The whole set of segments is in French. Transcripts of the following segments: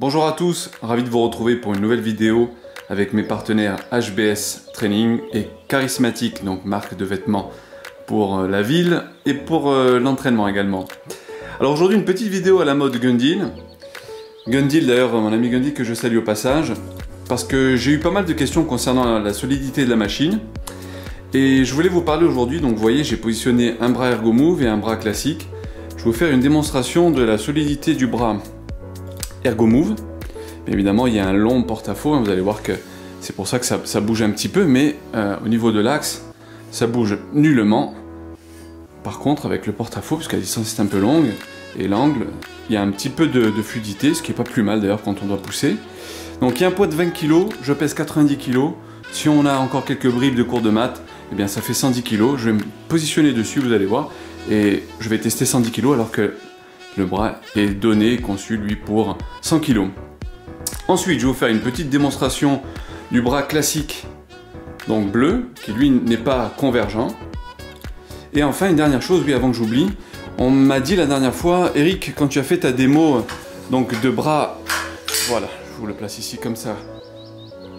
Bonjour à tous, ravi de vous retrouver pour une nouvelle vidéo avec mes partenaires HBS Training et Charismatic, donc marque de vêtements pour la ville et pour l'entraînement également. Alors aujourd'hui une petite vidéo à la mode Gundil. Gundil d'ailleurs, mon ami Gundil que je salue au passage, parce que j'ai eu pas mal de questions concernant la solidité de la machine. Et je voulais vous parler aujourd'hui, donc vous voyez j'ai positionné un bras Ergomove et un bras classique. Je vais vous faire une démonstration de la solidité du bras Ergomove. Bien évidemment il y a un long porte-à-faux, vous allez voir que c'est pour ça que ça bouge un petit peu, mais au niveau de l'axe ça bouge nullement. Par contre avec le porte-à-faux, puisque la distance est un peu longue et l'angle, il y a un petit peu de fluidité, ce qui n'est pas plus mal d'ailleurs quand on doit pousser. Donc il y a un poids de 20 kg, je pèse 90 kg. Si on a encore quelques bribes de cours de maths, eh bien ça fait 110 kg. Je vais me positionner dessus, vous allez voir, et je vais tester 110 kg alors que le bras est donné, conçu lui pour 100 kg. Ensuite, je vais vous faire une petite démonstration du bras classique, donc bleu, qui lui n'est pas convergent. Et enfin, une dernière chose, oui, avant que j'oublie, on m'a dit la dernière fois, Eric, quand tu as fait ta démo donc de bras, voilà, je vous le place ici comme ça,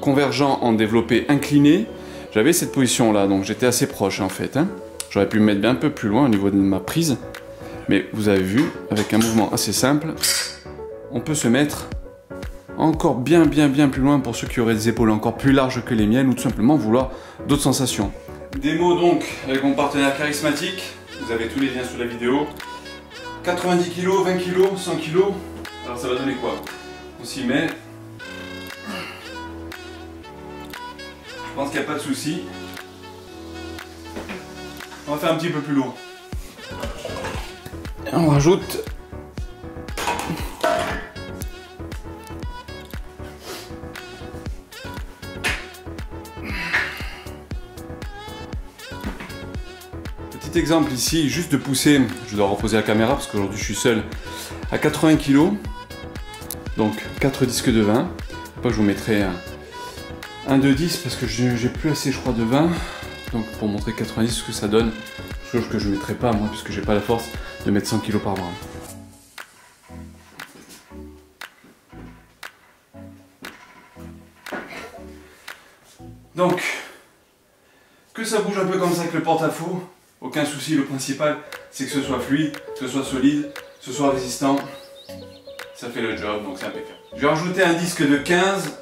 convergent en développé incliné, j'avais cette position là, donc j'étais assez proche en fait. J'aurais pu me mettre un peu plus loin au niveau de ma prise, mais vous avez vu, avec un mouvement assez simple, on peut se mettre encore bien plus loin pour ceux qui auraient des épaules encore plus larges que les miennes ou tout simplement vouloir d'autres sensations. Démo donc avec mon partenaire Charismatic, vous avez tous les liens sous la vidéo. 90 kg, 20 kg, 100 kg, alors ça va donner quoi? On s'y met. Je pense qu'il n'y a pas de souci. On va faire un petit peu plus lourd. Et on rajoute petit exemple ici, juste de pousser, je dois reposer la caméra parce qu'aujourd'hui je suis seul, à 80 kg, donc 4 disques de 20. Après je vous mettrai un de 10 parce que j'ai plus assez je crois de 20, donc pour montrer 90 ce que ça donne, chose que je ne mettrai pas moi puisque j'ai pas la force de mettre 100 kg par bras. Donc, que ça bouge un peu comme ça avec le porte-à-faux, aucun souci, le principal c'est que ce soit fluide, que ce soit solide, que ce soit résistant, ça fait le job, donc c'est impeccable. Je vais rajouter un disque de 15,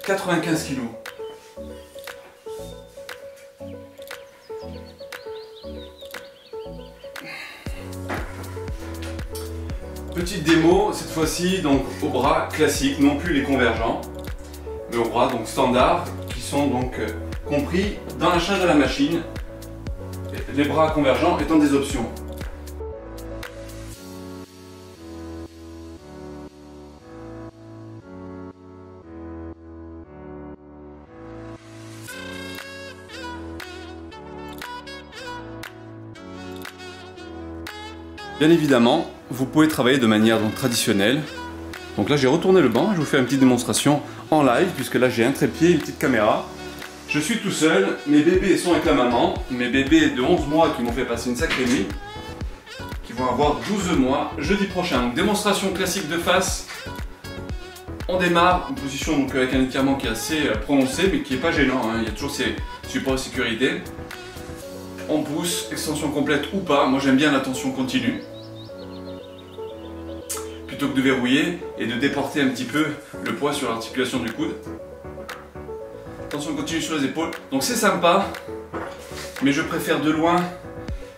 95 kg. Petite démo, cette fois-ci donc au bras classique, non plus les convergents, mais au bras donc standard, qui sont donc compris dans la charge de la machine, les bras convergents étant des options. Bien évidemment, vous pouvez travailler de manière donc traditionnelle. Donc là j'ai retourné le banc, je vais vous faire une petite démonstration en live, puisque là j'ai un trépied, une petite caméra. Je suis tout seul, mes bébés sont avec la maman, mes bébés de 11 mois qui m'ont fait passer une sacrée nuit, qui vont avoir 12 mois jeudi prochain. Donc démonstration classique de face. On démarre, une position donc avec un étirement qui est assez prononcé, mais qui n'est pas gênant, il y a toujours ces supports de sécurité. On pousse, extension complète ou pas, moi j'aime bien la tension continue. Plutôt que de verrouiller et de déporter un petit peu le poids sur l'articulation du coude. Tension continue sur les épaules, donc c'est sympa, mais je préfère de loin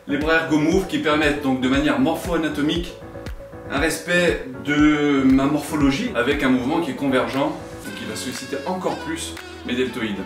les bras Ergomove qui permettent donc de manière morpho-anatomique un respect de ma morphologie avec un mouvement qui est convergent, donc qui va solliciter encore plus mes deltoïdes.